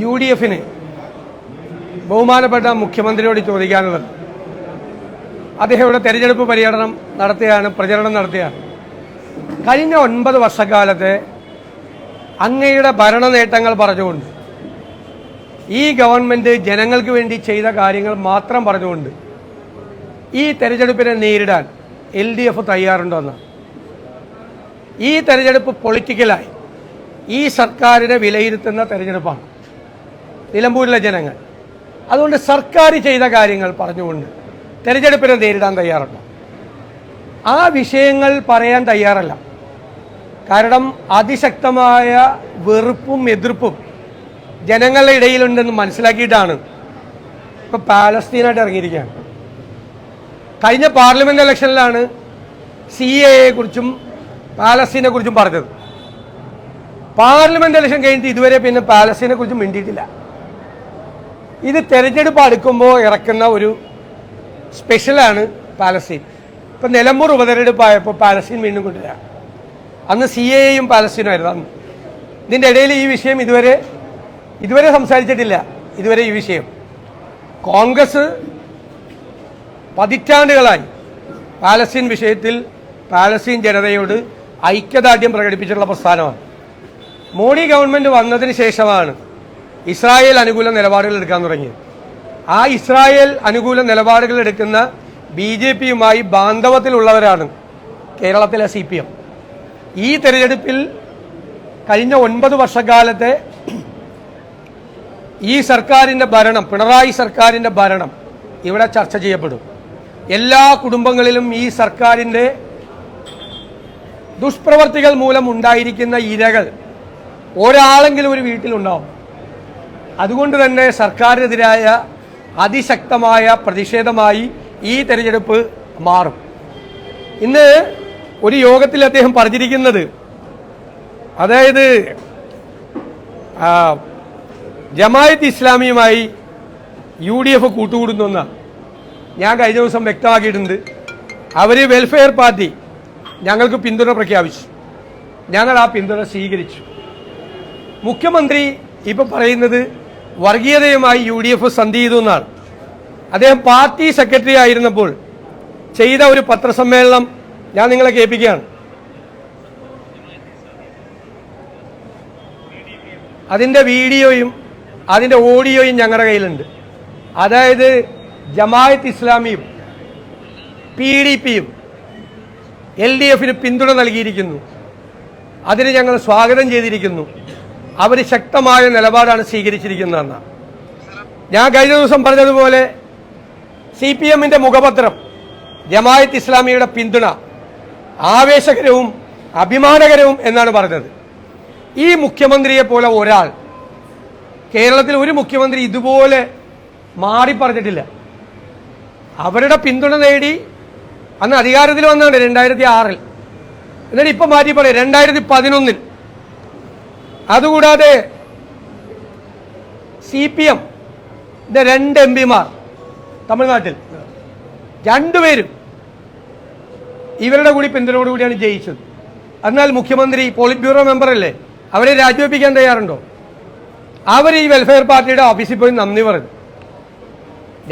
U D എഫിന് ബഹുമാനപ്പെട്ട മുഖ്യമന്ത്രിയോട് ചോദിക്കാനുള്ളത്, അദ്ദേഹം ഇവിടെ തെരഞ്ഞെടുപ്പ് പര്യടനം നടത്തുകയാണ്, പ്രചരണം നടത്തുകയാണ്. കഴിഞ്ഞ 9 വർഷക്കാലത്തെ അങ്ങയുടെ ഭരണ നേട്ടങ്ങൾ പറഞ്ഞുകൊണ്ട്, ഈ ഗവൺമെൻറ് ജനങ്ങൾക്ക് വേണ്ടി ചെയ്ത കാര്യങ്ങൾ മാത്രം പറഞ്ഞുകൊണ്ട് ഈ തെരഞ്ഞെടുപ്പിനെ നേരിടാൻ LDF തയ്യാറുണ്ടോന്ന്? ഈ തെരഞ്ഞെടുപ്പ് പൊളിറ്റിക്കലായി ഈ സർക്കാരിനെ വിലയിരുത്തുന്ന തെരഞ്ഞെടുപ്പാണ് നിലമ്പൂരിലെ ജനങ്ങൾ. അതുകൊണ്ട് സർക്കാർ ചെയ്ത കാര്യങ്ങൾ പറഞ്ഞുകൊണ്ട് തെരഞ്ഞെടുപ്പിനെ നേരിടാൻ തയ്യാറുണ്ടോ? ആ വിഷയങ്ങൾ പറയാൻ തയ്യാറല്ല. കാരണം അതിശക്തമായ വെറുപ്പും എതിർപ്പും ജനങ്ങളുടെ ഇടയിലുണ്ടെന്ന് മനസ്സിലാക്കിയിട്ടാണ് ഇപ്പോൾ പാലസ്തീനായിട്ട് ഇറങ്ങിയിരിക്കുകയാണ്. കഴിഞ്ഞ പാർലമെന്റ് ഇലക്ഷനിലാണ് CAA കുറിച്ചും പാലസ്തീനെ കുറിച്ചും പറഞ്ഞത്. പാർലമെന്റ് ഇലക്ഷൻ കഴിഞ്ഞിട്ട് ഇതുവരെ പിന്നെ പാലസ്തീനെ കുറിച്ചും മിണ്ടിയിട്ടില്ല. ഇത് തെരഞ്ഞെടുപ്പ് അടുക്കുമ്പോൾ ഇറക്കുന്ന ഒരു സ്പെഷ്യലാണ് പാലസ്തീൻ. ഇപ്പം നിലമ്പൂർ ഉപതെരഞ്ഞെടുപ്പായപ്പോൾ പാലസ്തീൻ വീണ്ടും കൊണ്ടുവരാം. അന്ന് CAAയും പാലസ്തീനും ആയിരുന്നു. അന്ന് ഇതിൻ്റെ ഇടയിൽ ഈ വിഷയം ഇതുവരെ സംസാരിച്ചിട്ടില്ല. ഇതുവരെ ഈ വിഷയം കോൺഗ്രസ് പതിറ്റാണ്ടുകളായി പാലസ്തീൻ വിഷയത്തിൽ പാലസ്തീൻ ജനതയോട് ഐക്യദാർഢ്യം പ്രകടിപ്പിച്ചിട്ടുള്ള പ്രസ്ഥാനമാണ്. മോഡി ഗവൺമെൻറ് വന്നതിന് ശേഷമാണ് ഇസ്രായേൽ അനുകൂല നിലപാടുകൾ എടുക്കാൻ തുടങ്ങിയത്. ആ ഇസ്രായേൽ അനുകൂല നിലപാടുകൾ എടുക്കുന്ന BJPയുമായി ബാന്ധവത്തിലുള്ളവരാണ് കേരളത്തിലെ CPM. ഈ തെരഞ്ഞെടുപ്പിൽ കഴിഞ്ഞ 9 വർഷക്കാലത്തെ ഈ സർക്കാരിൻ്റെ ഭരണം, പിണറായി സർക്കാരിൻ്റെ ഭരണം ഇവിടെ ചർച്ച ചെയ്യപ്പെടും. എല്ലാ കുടുംബങ്ങളിലും ഈ സർക്കാരിൻ്റെ ദുഷ്പ്രവർത്തികൾ മൂലം ഉണ്ടായിരിക്കുന്ന ഇരകൾ ഒരാളെങ്കിലും ഒരു വീട്ടിലുണ്ടാവും. അതുകൊണ്ട് തന്നെ സർക്കാരിനെതിരായ അതിശക്തമായ പ്രതിഷേധമായി ഈ തെരഞ്ഞെടുപ്പ് മാറും. ഇന്ന് ഒരു യോഗത്തിൽ അദ്ദേഹം പറഞ്ഞിരിക്കുന്നത്, അതായത് ജമായത്ത് ഇസ്ലാമിയുമായി UDF കൂട്ടുകൂടുന്നെന്നാണ്. ഞാൻ കഴിഞ്ഞ ദിവസം വ്യക്തമാക്കിയിട്ടുണ്ട്. അവർ വെൽഫെയർ പാർട്ടി ഞങ്ങൾക്ക് പിന്തുണ പ്രഖ്യാപിച്ചു, ഞങ്ങൾ ആ പിന്തുണ സ്വീകരിച്ചു. മുഖ്യമന്ത്രി ഇപ്പം പറയുന്നത് വർഗീയതയുമായി UDF സന്ധി ചെയ്തു എന്നാണ്. അദ്ദേഹം പാർട്ടി സെക്രട്ടറി ആയിരുന്നപ്പോൾ ചെയ്ത ഒരു പത്രസമ്മേളനം ഞാൻ നിങ്ങളെ കേൾപ്പിക്കുകയാണ്. അതിൻ്റെ വീഡിയോയും അതിൻ്റെ ഓഡിയോയും ഞങ്ങളുടെ കയ്യിലുണ്ട്. അതായത് ജമായത്ത് ഇസ്ലാമിയും PDPയും LDFന് പിന്തുണ നൽകിയിരിക്കുന്നു. അതിന് ഞങ്ങൾ സ്വാഗതം ചെയ്തിരിക്കുന്നു. അവർ ശക്തമായ നിലപാടാണ് സ്വീകരിച്ചിരിക്കുന്നതെന്ന് ഞാൻ കഴിഞ്ഞ ദിവസം പറഞ്ഞതുപോലെ CPMന്റെ മുഖപത്രം ജമായത്ത് ഇസ്ലാമിയുടെ പിന്തുണ ആവേശകരവും അഭിമാനകരവും എന്നാണ് പറഞ്ഞത്. ഈ മുഖ്യമന്ത്രിയെ പോലെ ഒരാൾ കേരളത്തിൽ ഒരു മുഖ്യമന്ത്രി ഇതുപോലെ മാറി പറഞ്ഞിട്ടില്ല. അവരുടെ പിന്തുണ നേടി അന്ന് അധികാരത്തിൽ വന്നതാണ് 2006-ൽ. എന്നിട്ട് ഇപ്പം മാറ്റി പറയും 2011-ൽ. അതുകൂടാതെ CPMന്റെ 2 MPമാർ തമിഴ്നാട്ടിൽ, രണ്ടുപേരും ഇവരുടെ കൂടി പിന്തുണയോടുകൂടിയാണ് ജയിച്ചത്. എന്നാൽ മുഖ്യമന്ത്രി പോളിറ്റ് ബ്യൂറോ മെമ്പറല്ലേ, അവരെ രാജിവെപ്പിക്കാൻ തയ്യാറുണ്ടോ? അവർ ഈ വെൽഫെയർ പാർട്ടിയുടെ ഓഫീസിൽ പോയി നന്ദി പറഞ്ഞു.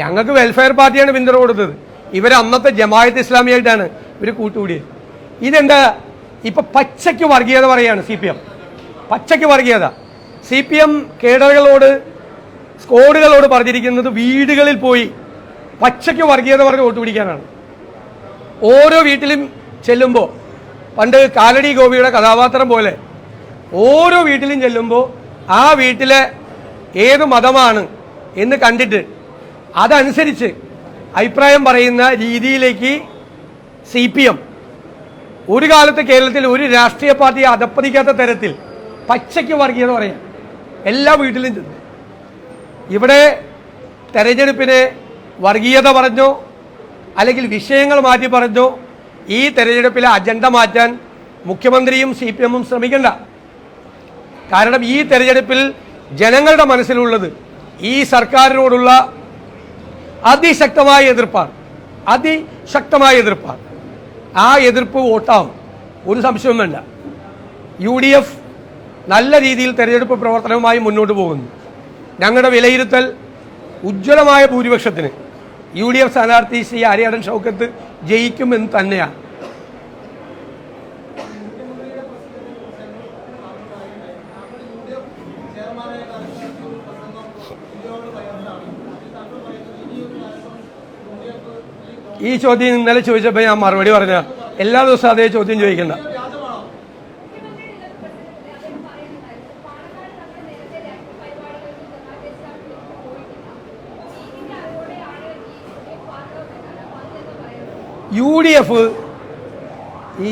ഞങ്ങൾക്ക് വെൽഫെയർ പാർട്ടിയാണ് പിന്തുണ കൊടുത്തത്, ഇവർ അന്നത്തെ ജമായത്ത് ഇസ്ലാമിയായിട്ടാണ് ഇവർ കൂട്ടുകൂടിയത്. ഇതെന്താ ഇപ്പം പച്ചയ്ക്ക് വർഗീയത പറയുകയാണ് CPM. പച്ചയ്ക്ക് വർഗീയത. CPM കേഡറുകളോട്, സ്ക്വാഡുകളോട് പറഞ്ഞിരിക്കുന്നത് വീടുകളിൽ പോയി പച്ചയ്ക്ക് വർഗീയത പറഞ്ഞ് വോട്ട് പിടിക്കാനാണ്. ഓരോ വീട്ടിലും ചെല്ലുമ്പോൾ, പണ്ട് കാലടി ഗോപിയുടെ കഥാപാത്രം പോലെ ഓരോ വീട്ടിലും ചെല്ലുമ്പോൾ ആ വീട്ടിലെ ഏത് മതമാണ് എന്ന് കണ്ടിട്ട് അതനുസരിച്ച് അഭിപ്രായം പറയുന്ന രീതിയിലേക്ക് CPM ഒരു കാലത്ത് കേരളത്തിൽ ഒരു രാഷ്ട്രീയ പാർട്ടിയെ അധപ്പതിക്കാത്ത തരത്തിൽ പച്ചയ്ക്ക് വർഗീയത പറയാം എല്ലാ വീട്ടിലും ചെന്ന്. ഇവിടെ തെരഞ്ഞെടുപ്പിനെ വർഗീയത പറഞ്ഞോ അല്ലെങ്കിൽ വിഷയങ്ങൾ മാറ്റി പറഞ്ഞോ ഈ തെരഞ്ഞെടുപ്പിലെ അജണ്ട മാറ്റാൻ മുഖ്യമന്ത്രിയും CPMഉം ശ്രമിക്കണ്ട. കാരണം ഈ തെരഞ്ഞെടുപ്പിൽ ജനങ്ങളുടെ മനസ്സിലുള്ളത് ഈ സർക്കാരിനോടുള്ള അതിശക്തമായ എതിർപ്പാണ്. ആ എതിർപ്പ് വോട്ടാവും, ഒരു സംശയവും വേണ്ട. UDF നല്ല രീതിയിൽ തെരഞ്ഞെടുപ്പ് പ്രവർത്തനവുമായി മുന്നോട്ട് പോകുന്നു. ഞങ്ങളുടെ വിലയിരുത്തൽ ഉജ്ജ്വലമായ ഭൂരിപക്ഷത്തിന് UDF സ്ഥാനാർത്ഥി ശ്രീ ആര്യാടൻ ഷൗക്കത്ത് ജയിക്കുമെന്ന് തന്നെയാണ്. ഈ ചോദ്യം ഇന്നലെ ചോദിച്ചപ്പോൾ ഞാൻ മറുപടി പറഞ്ഞ എല്ലാ ദിവസവും അതേ ചോദ്യം ചോദിക്കണ്ട. UDF ഈ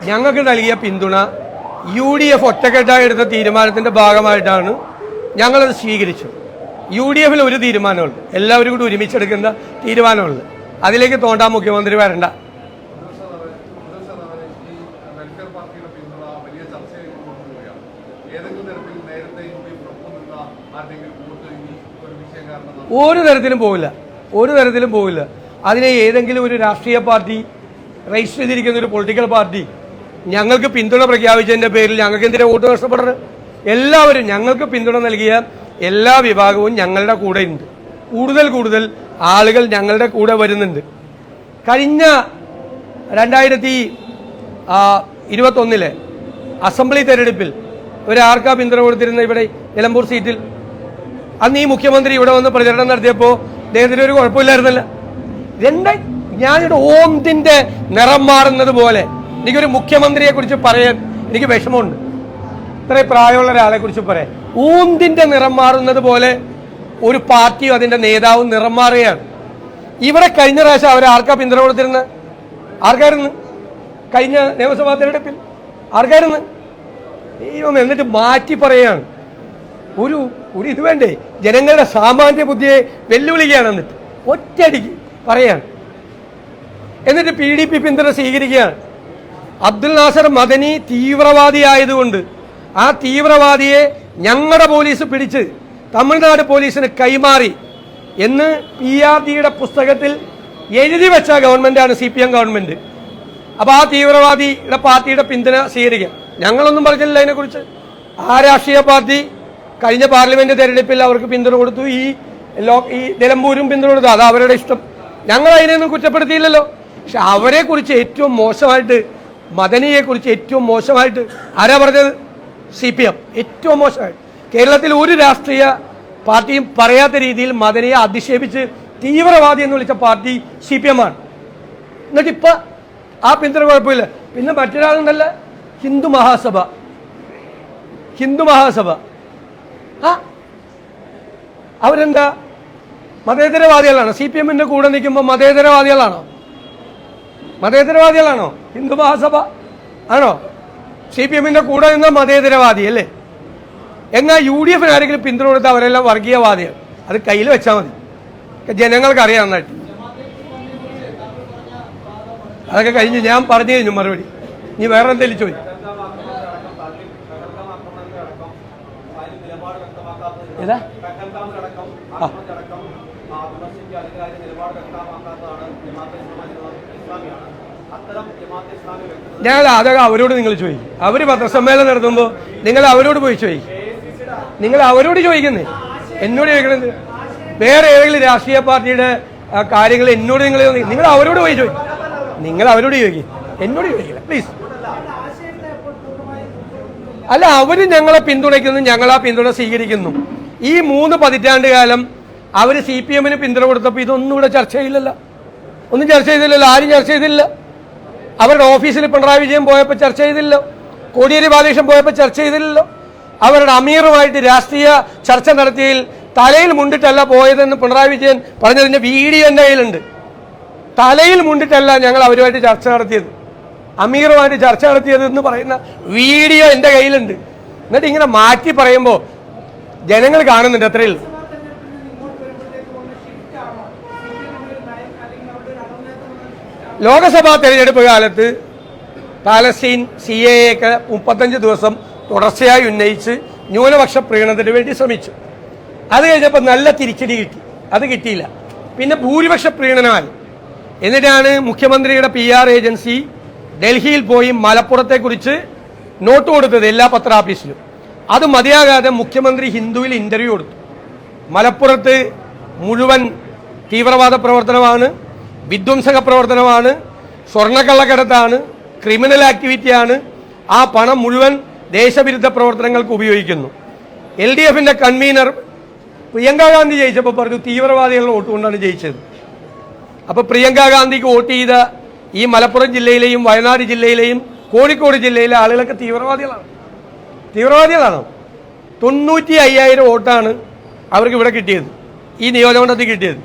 ഞങ്ങൾക്ക് നൽകിയ പിന്തുണ UDF ഒറ്റക്കെട്ടായി എടുത്ത തീരുമാനത്തിൻ്റെ ഭാഗമായിട്ടാണ് ഞങ്ങളത് സ്വീകരിച്ചു. UDF ഒരു തീരുമാനമുള്ളൂ, എല്ലാവരും കൂടി ഒരുമിച്ചെടുക്കുന്ന തീരുമാനമുള്ളൂ. അതിലേക്ക് തോണ്ടാൻ മുഖ്യമന്ത്രി വരണ്ട. ഒരു തരത്തിലും പോവില്ല, ഒരു തരത്തിലും പോവില്ല. അതിനെ ഏതെങ്കിലും ഒരു രാഷ്ട്രീയ പാർട്ടി രജിസ്റ്റർ ചെയ്തിരിക്കുന്ന ഒരു പൊളിറ്റിക്കൽ പാർട്ടി ഞങ്ങൾക്ക് പിന്തുണ പ്രഖ്യാപിച്ചതിൻ്റെ പേരിൽ ഞങ്ങൾക്ക് എന്തിനാ വോട്ട് നഷ്ടപ്പെടുന്നത്? എല്ലാവരും ഞങ്ങൾക്ക് പിന്തുണ നൽകിയ എല്ലാ വിഭാഗവും ഞങ്ങളുടെ കൂടെയുണ്ട്. കൂടുതൽ ആളുകൾ ഞങ്ങളുടെ കൂടെ വരുന്നുണ്ട്. കഴിഞ്ഞ 2021 അസംബ്ലി തെരഞ്ഞെടുപ്പിൽ ഒരാർക്കാ പിന്തുണ കൊടുത്തിരുന്ന ഇവിടെ നിലമ്പൂർ സീറ്റിൽ അന്ന് ഈ മുഖ്യമന്ത്രി ഇവിടെ വന്ന് പ്രചരണം നടത്തിയപ്പോൾ അദ്ദേഹത്തിന് ഒരു കുഴപ്പമില്ലായിരുന്നല്ല. ഞാനിവിടെ ഓന്തിന്റെ നിറം മാറുന്നത് പോലെ എനിക്കൊരു മുഖ്യമന്ത്രിയെ കുറിച്ച് പറയാൻ എനിക്ക് വിഷമമുണ്ട്. ഇത്രയും പ്രായമുള്ള ഒരാളെ കുറിച്ച് പറയാൻ ഓന്തിന്റെ നിറം മാറുന്നത് പോലെ ഒരു പാർട്ടിയും അതിന്റെ നേതാവും നിറം മാറുകയാണ്. ഇവിടെ കഴിഞ്ഞ പ്രാവശ്യം അവർ ആർക്കാ പിന്തുണ കൊടുത്തിരുന്നത്? ആർക്കായിരുന്നു? കഴിഞ്ഞ നിയമസഭാ തെരഞ്ഞെടുപ്പിൽ ആർക്കായിരുന്നു? ദൈവം എന്നിട്ട് മാറ്റി പറയുകയാണ്. ഒരു ഇത് വേണ്ടേ? ജനങ്ങളുടെ സാമാന്യ ബുദ്ധിയെ വെല്ലുവിളിക്കുകയാണ്. എന്നിട്ട് ഒറ്റയടിക്ക് പറയാണ്. എന്നിട്ട് PDP പിന്തുണ സ്വീകരിക്കുകയാണ്. അബ്ദുൽ നാസർ മദനി തീവ്രവാദിയായതുകൊണ്ട് ആ തീവ്രവാദിയെ ഞങ്ങളുടെ പോലീസ് പിടിച്ച് തമിഴ്നാട് പോലീസിന് കൈമാറി എന്ന് PRDയുടെ പുസ്തകത്തിൽ എഴുതി വെച്ച ഗവൺമെന്റാണ് CPM ഗവൺമെന്റ്. അപ്പോൾ ആ തീവ്രവാദിയുടെ പാർട്ടിയുടെ പിന്തുണ സ്വീകരിക്കുക. ഞങ്ങളൊന്നും പറഞ്ഞില്ല അതിനെക്കുറിച്ച്. ആ രാഷ്ട്രീയ പാർട്ടി കഴിഞ്ഞ പാർലമെന്റ് തെരഞ്ഞെടുപ്പിൽ അവർക്ക് പിന്തുണ കൊടുത്തു. ഈ നിലമ്പൂരും പിന്തുണ കൊടുത്തു. അത് അവരുടെ ഇഷ്ടം. ഞങ്ങൾ അതിനെയൊന്നും കുറ്റപ്പെടുത്തിയില്ലല്ലോ. പക്ഷെ അവരെ കുറിച്ച് ഏറ്റവും മോശമായിട്ട്, മദനിയെ കുറിച്ച് ഏറ്റവും മോശമായിട്ട് ആരാ പറഞ്ഞത്? CPM. ഏറ്റവും മോശമായിട്ട് കേരളത്തിൽ ഒരു രാഷ്ട്രീയ പാർട്ടിയും പറയാത്ത രീതിയിൽ മദനിയെ അധിക്ഷേപിച്ച് തീവ്രവാദി എന്ന് വിളിച്ച പാർട്ടി CPM ആണ്. എന്നിട്ട് ഇപ്പൊ ആ പിന്തുണ കുഴപ്പമില്ല. പിന്നെ മറ്റൊരാളുണ്ടല്ല, ഹിന്ദു മഹാസഭ. അവരെന്താ മതേതരവാദികളാണോ? CPMന്റെ കൂടെ നിൽക്കുമ്പോൾ മതേതരവാദികളാണോ? ഹിന്ദു മഹാസഭ ആണോ? CPMന്റെ കൂടെ നിന്ന മതേതരവാദി അല്ലേ? എന്നാൽ UDF ആരെങ്കിലും പിന്തുണ കൊടുത്താൽ അവരെല്ലാം വർഗീയവാദികൾ. അത് കയ്യിൽ വെച്ചാൽ മതി. ജനങ്ങൾക്ക് അറിയാം നന്നായിട്ട്. അതൊക്കെ കഴിഞ്ഞ് ഞാൻ പറഞ്ഞു കഴിഞ്ഞു മറുപടി. നീ വേറെ എന്തെങ്കിലും ചോദിക്കും. ഏതാ? ഞങ്ങൾ അതൊക്കെ അവരോട് നിങ്ങൾ ചോദിക്കും. അവർ പത്രസമ്മേളനം നടത്തുമ്പോൾ നിങ്ങൾ അവരോട് പോയി ചോദിക്കും. നിങ്ങൾ അവരോട് ചോദിക്കുന്നേ, എന്നോട് ചോദിക്കണത്. വേറെ ഏതെങ്കിലും രാഷ്ട്രീയ പാർട്ടിയുടെ കാര്യങ്ങൾ എന്നോട് നിങ്ങൾ അവരോട് പോയി ചോദിക്കും. നിങ്ങൾ അവരോട് ചോദിക്കും, എന്നോട് ചോദിക്കില്ല പ്ലീസ്. അല്ല, അവർ ഞങ്ങളെ പിന്തുണയ്ക്കുന്നു, ഞങ്ങൾ ആ പിന്തുണ സ്വീകരിക്കുന്നു. ഈ 3 പതിറ്റാണ്ട് കാലം അവർ CPMന് പിന്തുണ കൊടുത്തപ്പോൾ ഇതൊന്നും ഇവിടെ ചർച്ച ചെയ്യില്ലല്ലോ. ഒന്നും ചർച്ച ചെയ്തില്ലല്ലോ. ആരും ചർച്ച ചെയ്തില്ല. അവരുടെ ഓഫീസിൽ പിണറായി വിജയൻ പോയപ്പോൾ ചർച്ച ചെയ്തില്ലല്ലോ. കോടിയേരി ബാലകൃഷ്ണൻ പോയപ്പോൾ ചർച്ച ചെയ്തില്ലല്ലോ. അവരുടെ അമീറുമായിട്ട് രാഷ്ട്രീയ ചർച്ച നടത്തിയതിൽ തലയിൽ മുണ്ടിട്ടല്ല പോയതെന്ന് പിണറായി വിജയൻ പറഞ്ഞതിൻ്റെ വീഡിയോ എൻ്റെ കയ്യിലുണ്ട്. തലയിൽ മുണ്ടിട്ടല്ല ഞങ്ങൾ അവരുമായിട്ട് ചർച്ച നടത്തിയത്, അമീറുമായിട്ട് ചർച്ച നടത്തിയത് എന്ന് പറയുന്ന വീഡിയോ എൻ്റെ കയ്യിലുണ്ട്. എന്നിട്ട് ഇങ്ങനെ മാറ്റി പറയുമ്പോൾ ജനങ്ങൾ കാണുന്നുണ്ട്. അത്രയുള്ളൂ. ലോക്സഭാ തെരഞ്ഞെടുപ്പ് കാലത്ത് പാലസ്തീൻ CAA 35 ദിവസം തുടർച്ചയായി ഉന്നയിച്ച് ന്യൂനപക്ഷ പ്രീണനത്തിന് വേണ്ടി ശ്രമിച്ചു. അത് കഴിഞ്ഞപ്പോൾ നല്ല തിരിച്ചടി കിട്ടി. അത് കിട്ടിയില്ല. പിന്നെ ഭൂരിപക്ഷ പ്രീണനമായി. എന്നിട്ടാണ് മുഖ്യമന്ത്രിയുടെ PR ഏജൻസി ഡൽഹിയിൽ പോയി മലപ്പുറത്തെക്കുറിച്ച് നോട്ട് കൊടുത്തത് എല്ലാ പത്രാഫീസിലും. അത് മതിയാകാതെ മുഖ്യമന്ത്രി ഹിന്ദുവിൽ ഇന്റർവ്യൂ കൊടുത്തു. മലപ്പുറത്ത് മുഴുവൻ തീവ്രവാദ പ്രവർത്തനമാണ്, വിധ്വംസക പ്രവർത്തനമാണ്, സ്വർണ്ണക്കള്ളക്കടത്താണ്, ക്രിമിനൽ ആക്ടിവിറ്റിയാണ്, ആ പണം മുഴുവൻ ദേശവിരുദ്ധ പ്രവർത്തനങ്ങൾക്ക് ഉപയോഗിക്കുന്നു. LDFന്റെ കൺവീനർ പ്രിയങ്ക ഗാന്ധി ജയിച്ചപ്പോൾ പറഞ്ഞു തീവ്രവാദികളുടെ വോട്ട് കൊണ്ടാണ് ജയിച്ചത്. അപ്പോൾ പ്രിയങ്ക ഗാന്ധിക്ക് വോട്ട് ചെയ്ത ഈ മലപ്പുറം ജില്ലയിലെയും വയനാട് ജില്ലയിലെയും കോഴിക്കോട് ജില്ലയിലെ ആളുകളൊക്കെ തീവ്രവാദികളാണ്. 95,000 വോട്ടാണ് അവർക്ക് ഇവിടെ കിട്ടിയത്, ഈ നിയോജകമണ്ഡലത്തിൽ കിട്ടിയത്.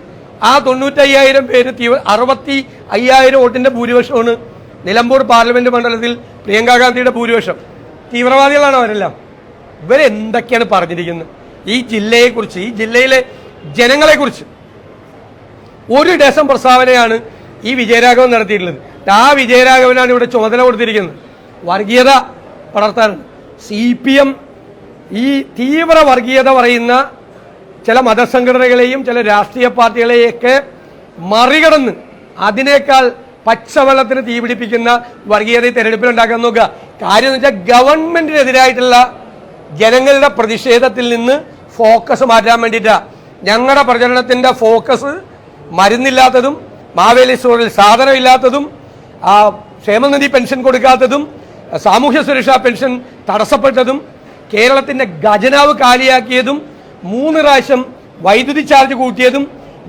ആ 95,000 പേര് 65,000 വോട്ടിന്റെ ഭൂരിപക്ഷമാണ് നിലമ്പൂർ പാർലമെന്റ് മണ്ഡലത്തിൽ പ്രിയങ്ക ഗാന്ധിയുടെ ഭൂരിപക്ഷം. തീവ്രവാദികളാണ് അവരെല്ലാം. ഇവരെന്തൊക്കെയാണ് പറഞ്ഞിരിക്കുന്നത് ഈ ജില്ലയെക്കുറിച്ച്, ഈ ജില്ലയിലെ ജനങ്ങളെക്കുറിച്ച്? ഒരു ഡസൻ പ്രസ്താവനയാണ് ഈ വിജയരാഘവൻ നടത്തിയിട്ടുള്ളത്. ആ വിജയരാഘവനാണ് ഇവിടെ ചുമതല കൊടുത്തിരിക്കുന്നത് വർഗീയത പടർത്താൻ. CPM ഈ തീവ്ര വർഗീയത പറയുന്ന ചില മതസംഘടനകളെയും ചില രാഷ്ട്രീയ പാർട്ടികളെയൊക്കെ മറികടന്ന് അതിനേക്കാൾ പച്ചവെള്ളത്തിന് തീപിടിപ്പിക്കുന്ന വർഗീയത തെരഞ്ഞെടുപ്പിൽ ഉണ്ടാക്കാൻ നോക്കുക. കാര്യം എന്ന് വെച്ചാൽ ഗവൺമെന്റിനെതിരായിട്ടുള്ള ജനങ്ങളുടെ പ്രതിഷേധത്തിൽ നിന്ന് ഫോക്കസ് മാറ്റാൻ വേണ്ടിയിട്ടാണ്. ഞങ്ങളുടെ പ്രചരണത്തിന്റെ ഫോക്കസ് മരുന്നില്ലാത്തതും മാവേലി സ്റ്റോറിൽ സാധനമില്ലാത്തതും ക്ഷേമനിധി പെൻഷൻ കൊടുക്കാത്തതും സാമൂഹ്യ സുരക്ഷാ പെൻഷൻ തടസ്സപ്പെട്ടതും കേരളത്തിന്റെ ഖജനാവ് കാലിയാക്കിയതും 3 പ്രാവശ്യം വൈദ്യുതി ചാർജ് കൂട്ടിയതും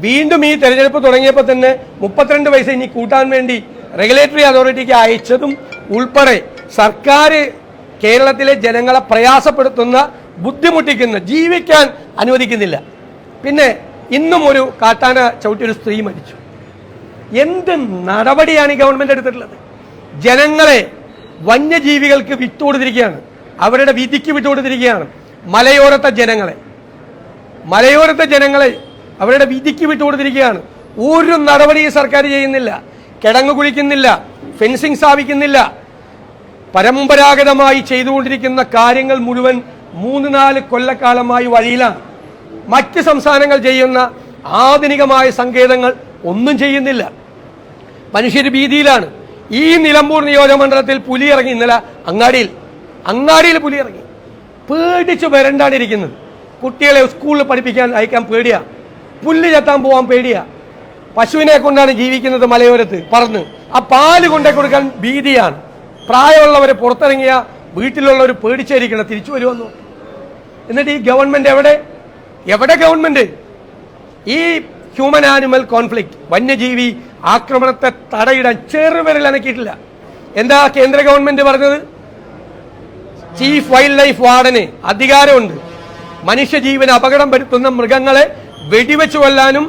വീണ്ടും ഈ തെരഞ്ഞെടുപ്പ് തുടങ്ങിയപ്പോൾ തന്നെ 32 പൈസ ഇനി കൂട്ടാൻ വേണ്ടി റെഗുലേറ്ററി അതോറിറ്റിക്ക് അയച്ചതും ഉൾപ്പെടെ സർക്കാർ കേരളത്തിലെ ജനങ്ങളെ പ്രയാസപ്പെടുത്തുന്ന, ബുദ്ധിമുട്ടിക്കുന്ന, ജീവിക്കാൻ അനുവദിക്കുന്നില്ല. പിന്നെ ഇന്നും ഒരു കാട്ടാന ചവിട്ടിയൊരു സ്ത്രീ മരിച്ചു. എന്ത് നടപടിയാണ് ഈ ഗവൺമെന്റ് എടുത്തിട്ടുള്ളത്? ജനങ്ങളെ വന്യജീവികൾക്ക് വിട്ടുകൊടുത്തിരിക്കുകയാണ്, അവരുടെ വിധിക്ക് വിട്ടുകൊടുത്തിരിക്കുകയാണ്. മലയോരത്തെ ജനങ്ങളെ അവരുടെ വിധിക്ക് വിട്ടുകൊടുത്തിരിക്കുകയാണ്. ഒരു നടപടി സർക്കാർ ചെയ്യുന്നില്ല. കിടങ്ങ് കുഴിക്കുന്നില്ല, ഫെൻസിങ് സ്ഥാപിക്കുന്നില്ല. പരമ്പരാഗതമായി ചെയ്തുകൊണ്ടിരിക്കുന്ന കാര്യങ്ങൾ മുഴുവൻ 3-4 കൊല്ലക്കാലമായി വഴിയിലാണ്. മറ്റ് സംസ്ഥാനങ്ങൾ ചെയ്യുന്ന ആധുനികമായ സങ്കേതങ്ങൾ ഒന്നും ചെയ്യുന്നില്ല. മനുഷ്യർ ഭീതിയിലാണ്. ഈ നിലമ്പൂർ നിയോജകമണ്ഡലത്തിൽ പുലി ഇറങ്ങി. ഇന്നലെ അങ്ങാടിയിൽ പുലി ഇറങ്ങി. പേടിച്ച് വരണ്ടാണിരിക്കുന്നത്. കുട്ടികളെ സ്കൂളിൽ പഠിപ്പിക്കാൻ അയക്കാൻ പേടിയാ, പുല്ല് ചെത്താൻ പോകാൻ പേടിയാ. പശുവിനെ കൊണ്ടാണ് ജീവിക്കുന്നത് മലയോരത്ത് പറന്ന്. ആ പാല് കൊണ്ടേ കൊടുക്കാൻ ഭീതിയാണ്. പ്രായമുള്ളവരെ പുറത്തിറങ്ങിയ വീട്ടിലുള്ളവർ പേടിച്ചായിരിക്കണം തിരിച്ചു വരുമെന്നു. എന്നിട്ട് ഈ ഗവൺമെന്റ് എവിടെ ഗവൺമെന്റ്? ഈ ഹ്യൂമൻ ആനിമൽ കോൺഫ്ലിക്റ്റ്, വന്യജീവി ആക്രമണത്തെ തടയിടാൻ ചെറുവിരൽ അനക്കിയിട്ടില്ല. എന്താ കേന്ദ്ര ഗവൺമെന്റ് പറഞ്ഞത്? ചീഫ് വൈൽഡ് ലൈഫ് വാർഡന് അധികാരമുണ്ട്. മനുഷ്യജീവന് അപകടം വരുത്തുന്ന മൃഗങ്ങളെ വെടിവെച്ച് കൊല്ലാനും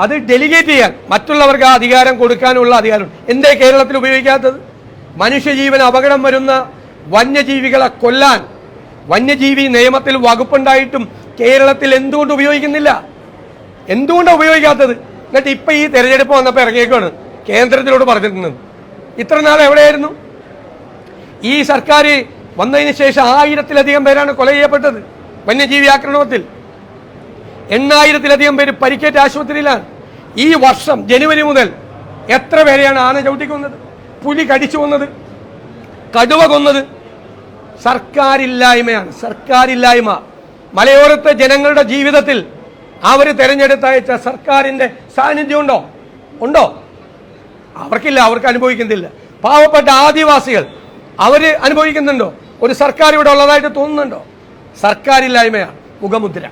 അത് ഡെലിഗേറ്റ് ചെയ്യാൻ മറ്റുള്ളവർക്ക് ആ അധികാരം കൊടുക്കാനുള്ള അധികാരം. എന്തേ കേരളത്തിൽ ഉപയോഗിക്കാത്തത്? മനുഷ്യജീവന് അപകടം വരുന്ന വന്യജീവികളെ കൊല്ലാൻ വന്യജീവി നിയമത്തിൽ വകുപ്പുണ്ടായിട്ടും കേരളത്തിൽ എന്തുകൊണ്ട് ഉപയോഗിക്കുന്നില്ല? എന്തുകൊണ്ടാണ് ഉപയോഗിക്കാത്തത്? എന്നിട്ട് ഇപ്പൊ ഈ തെരഞ്ഞെടുപ്പ് വന്നപ്പോൾ ഇറങ്ങിയേക്കാണ് കേന്ദ്രത്തിലോട് പറഞ്ഞിരുന്നത്. ഇത്ര നാൾ എവിടെയായിരുന്നു? ഈ സർക്കാർ വന്നതിന് ശേഷം 1000-ലധികം പേരാണ് കൊല ചെയ്യപ്പെട്ടത് വന്യജീവി ആക്രമണത്തിൽ. 8000-ലധികം പേര് പരിക്കേറ്റ ആശുപത്രിയിലാണ്. ഈ വർഷം ജനുവരി മുതൽ എത്ര പേരെയാണ് ആന ചവിട്ടിക്കൊന്നത്, പുലി കടിച്ചു കൊന്നത്, കടുവ കൊന്നത്? സർക്കാരില്ലായ്മയാണ്, സർക്കാരില്ലായ്മ. മലയോരത്തെ ജനങ്ങളുടെ ജീവിതത്തിൽ അവർ തെരഞ്ഞെടുത്തയച്ച സർക്കാരിന്റെ സാന്നിധ്യം ഉണ്ടോ? അവർക്കില്ല, അവർക്ക് അനുഭവിക്കുന്നില്ല. പാവപ്പെട്ട ആദിവാസികൾ അവര് അനുഭവിക്കുന്നുണ്ടോ? ഒരു സർക്കാർ ഇവിടെ ഉള്ളതായിട്ട് തോന്നുന്നുണ്ടോ? സർക്കാരില്ലായ്മയാണ് മുഖമുദ്ര.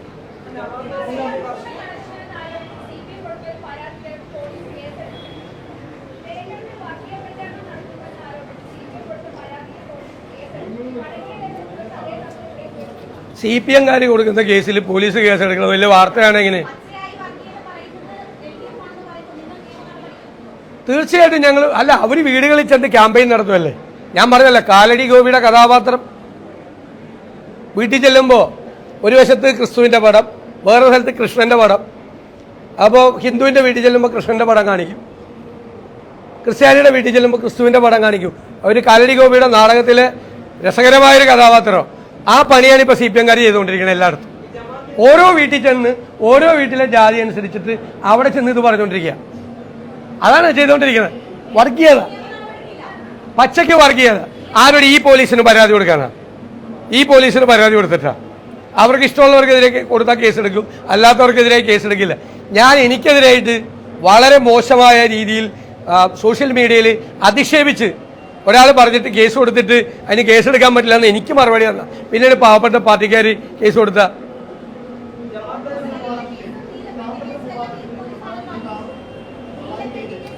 CPM കൊടുക്കുന്ന കേസിൽ പോലീസ് കേസെടുക്കണം വലിയ വാർത്തയാണ്. എങ്ങനെ? തീർച്ചയായിട്ടും അവർ വീടുകളിൽ ചെന്ന് ക്യാമ്പയിൻ നടത്തുമല്ലേ. ഞാൻ പറഞ്ഞല്ലേ, കാലടി ഗോപിയുടെ കഥാപാത്രം വീട്ടിൽ ചെല്ലുമ്പോൾ ഒരു വശത്ത് ക്രിസ്തുവിൻ്റെ പടം, വേറൊരു സ്ഥലത്ത് കൃഷ്ണൻ്റെ പടം. അപ്പോൾ ഹിന്ദുവിൻ്റെ വീട്ടിൽ ചെല്ലുമ്പോൾ കൃഷ്ണൻ്റെ പടം കാണിക്കും, ക്രിസ്ത്യാനിയുടെ വീട്ടിൽ ചെല്ലുമ്പോൾ ക്രിസ്തുവിൻ്റെ പടം കാണിക്കും. അവർ കാലടി ഗോപിയുടെ നാടകത്തിലെ രസകരമായൊരു കഥാപാത്രം. ആ പണിയാണ് ഇപ്പോൾ CPM ചെയ്തുകൊണ്ടിരിക്കുന്നത് എല്ലായിടത്തും. ഓരോ വീട്ടിൽ ചെന്ന് ഓരോ വീട്ടിലെ ജാതി അനുസരിച്ചിട്ട് അവിടെ ചെന്ന് ഇത് പറഞ്ഞുകൊണ്ടിരിക്കുക. അതാണ് ചെയ്തുകൊണ്ടിരിക്കുന്നത്. വർഗീയത, പച്ചയ്ക്ക് വർഗീയത. ആരോട്? ഈ പോലീസിന് പരാതി കൊടുക്കാനാ? ഈ പോലീസിന് പരാതി കൊടുത്തിട്ടാ? അവർക്ക് ഇഷ്ടമുള്ളവർക്കെതിരെ കൊടുത്താൽ കേസെടുക്കും, അല്ലാത്തവർക്കെതിരെ കേസെടുക്കില്ല. എനിക്കെതിരായിട്ട് വളരെ മോശമായ രീതിയിൽ സോഷ്യൽ മീഡിയയിൽ അധിക്ഷേപിച്ച് ഒരാൾ പറഞ്ഞിട്ട് കേസ് കൊടുത്തിട്ട് അതിന് കേസെടുക്കാൻ പറ്റില്ല എന്ന് എനിക്ക് മറുപടി തന്ന പിന്നീട് പാവപ്പെട്ട പാർട്ടിക്കാർ കേസ് കൊടുത്ത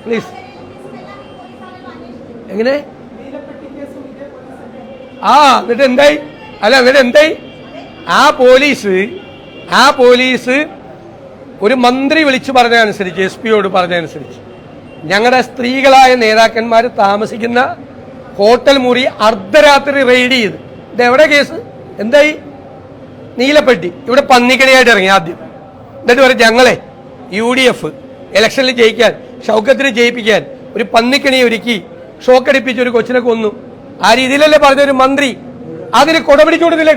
പ്ലീസ് എങ്ങനെ എന്നിട്ട് എന്തായി? എന്നിട്ട് എന്തായി? ആ പോലീസ് ഒരു മന്ത്രി വിളിച്ചു പറഞ്ഞതനുസരിച്ച്, എസ് പിയോട് പറഞ്ഞതനുസരിച്ച്, ഞങ്ങളുടെ സ്ത്രീകളായ നേതാക്കന്മാർ താമസിക്കുന്ന ഹോട്ടൽ മുറി അർദ്ധരാത്രി റെയ്ഡ് ചെയ്ത്. ഇതെവിടെ കേസ്? എന്തായി? നീലപ്പെട്ടി ഇവിടെ പന്നിക്കണിയായിട്ട് ഇറങ്ങി ആദ്യം. എന്നിട്ട് പറയും ഞങ്ങളെ UDF ഇലക്ഷനിൽ ജയിക്കാൻ, ഷൗക്കത്തിനെ ജയിപ്പിക്കാൻ ഒരു പന്നിക്കണി ഒരുക്കി ഷോക്കടിപ്പിച്ച് ഒരു കൊച്ചിനെ കൊന്നു. ആ രീതിയിലല്ലേ പറഞ്ഞൊരു മന്ത്രി. അതിന് കൊടപിടിച്ചു കൊടുത്തില്ലേ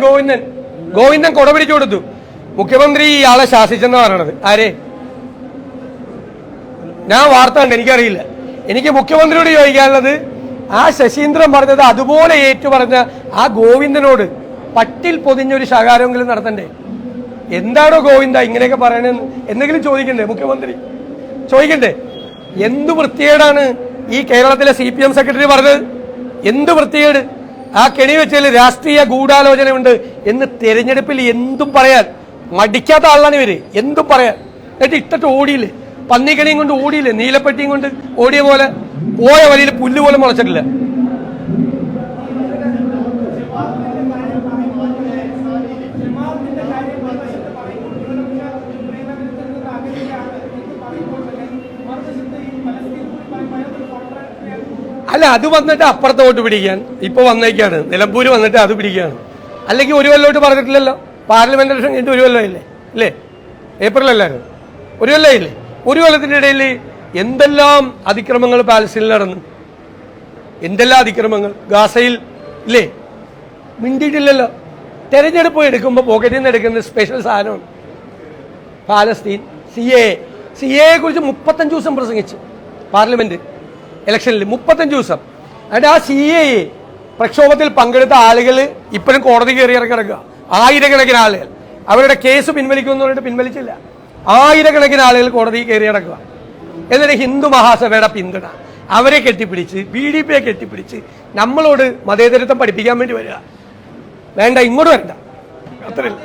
ഗോവിന്ദൻ കൊടപിടിച്ചു കൊടുത്തു. മുഖ്യമന്ത്രി ഇയാളെ ശാസിച്ചെന്ന് പറയണത് ആരെ? ഞാൻ വാർത്ത കണ്ട്, എനിക്കറിയില്ല. എനിക്ക് മുഖ്യമന്ത്രിയോട് ചോദിക്കാനുള്ളത്, ആ ശശീന്ദ്രൻ പറഞ്ഞത് അതുപോലെ ഏറ്റുപറഞ്ഞ ആ ഗോവിന്ദനോട് പട്ടിൽ പൊതിഞ്ഞൊരു ശകാരമെങ്കിലും നടത്തണ്ടേ? എന്താണോ ഗോവിന്ദ ഇങ്ങനെയൊക്കെ പറയണെന്ന് എന്തെങ്കിലും ചോദിക്കണ്ടേ? മുഖ്യമന്ത്രി ചോദിക്കണ്ടേ? എന്ത് വൃത്തികേടാണ് ഈ കേരളത്തിലെ CPM സെക്രട്ടറി പറഞ്ഞത്? എന്ത് വൃത്തികേട്! ആ കെണി വെച്ചാൽ രാഷ്ട്രീയ ഗൂഢാലോചനയുണ്ട് എന്ന് തെരഞ്ഞെടുപ്പിൽ എന്തും പറയാൻ മടിക്കാത്ത ആളാണ് ഇവര്. എന്തും പറയാൻ. എന്നിട്ട് ഇട്ടിട്ട് ഓടിയില്ലേ? പന്നിക്കണിയും കൊണ്ട് ഓടിയില്ലേ? നീലപ്പെട്ടിയും കൊണ്ട് ഓടിയ പോലെ പോയ വഴിയിൽ പുല്ല് പോലും മുളച്ചിട്ടില്ല. അത് വന്നിട്ട് അപ്പുറത്തോട്ട് പിടിക്കാൻ ഇപ്പൊ വന്നേക്കാണ്. നിലമ്പൂര് വന്നിട്ട് അത് പിടിക്കുകയാണ്. അല്ലെങ്കിൽ ഒരു കൊല്ലോട്ട് പറഞ്ഞിട്ടില്ലല്ലോ. പാർലമെന്റ് ഇലക്ഷൻ കഴിഞ്ഞിട്ട് ഒരു കൊല്ലമില്ലേ? ഇല്ലേ? ഏപ്രിലല്ലായിരുന്നു? ഒരു കൊല്ലമില്ലേ? ഒരു കൊല്ലത്തിന്റെ ഇടയിൽ എന്തെല്ലാം അതിക്രമങ്ങൾ പാലസ്തീനിൽ നടന്നു, എന്തെല്ലാം അതിക്രമങ്ങൾ ഗാസയിൽ ഇല്ലേ? മിണ്ടിയിട്ടില്ലല്ലോ. തെരഞ്ഞെടുപ്പ് എടുക്കുമ്പോൾ പോക്കറ്റിൽ നിന്ന് എടുക്കുന്ന സ്പെഷ്യൽ സാധനമാണ് പാലസ്തീൻ. CAA കുറിച്ച് 35 ദിവസം പ്രസംഗിച്ചു പാർലമെന്റ് ഇലക്ഷനിൽ. 35 ദിവസം. എന്നിട്ട് ആ CAA പ്രക്ഷോഭത്തിൽ പങ്കെടുത്ത ആളുകൾ ഇപ്പോഴും കോടതി കയറി ഇറങ്ങിറക്കുക. ആയിരക്കണക്കിന് ആളുകൾ അവരുടെ കേസ് പിൻവലിക്കുമെന്ന് പറഞ്ഞിട്ട് പിൻവലിച്ചില്ല. ആയിരക്കണക്കിന് ആളുകൾ കോടതി കയറി ഇറക്കുക. എന്നിട്ട് ഹിന്ദു മഹാസഭയുടെ പിന്തുണ അവരെ കെട്ടിപ്പിടിച്ച്, BDP കെട്ടിപ്പിടിച്ച് നമ്മളോട് മതേതരത്വം പഠിപ്പിക്കാൻ വേണ്ടി വരിക. വേണ്ട, ഇങ്ങോട്ട് വരണ്ട. അത്രയല്ല.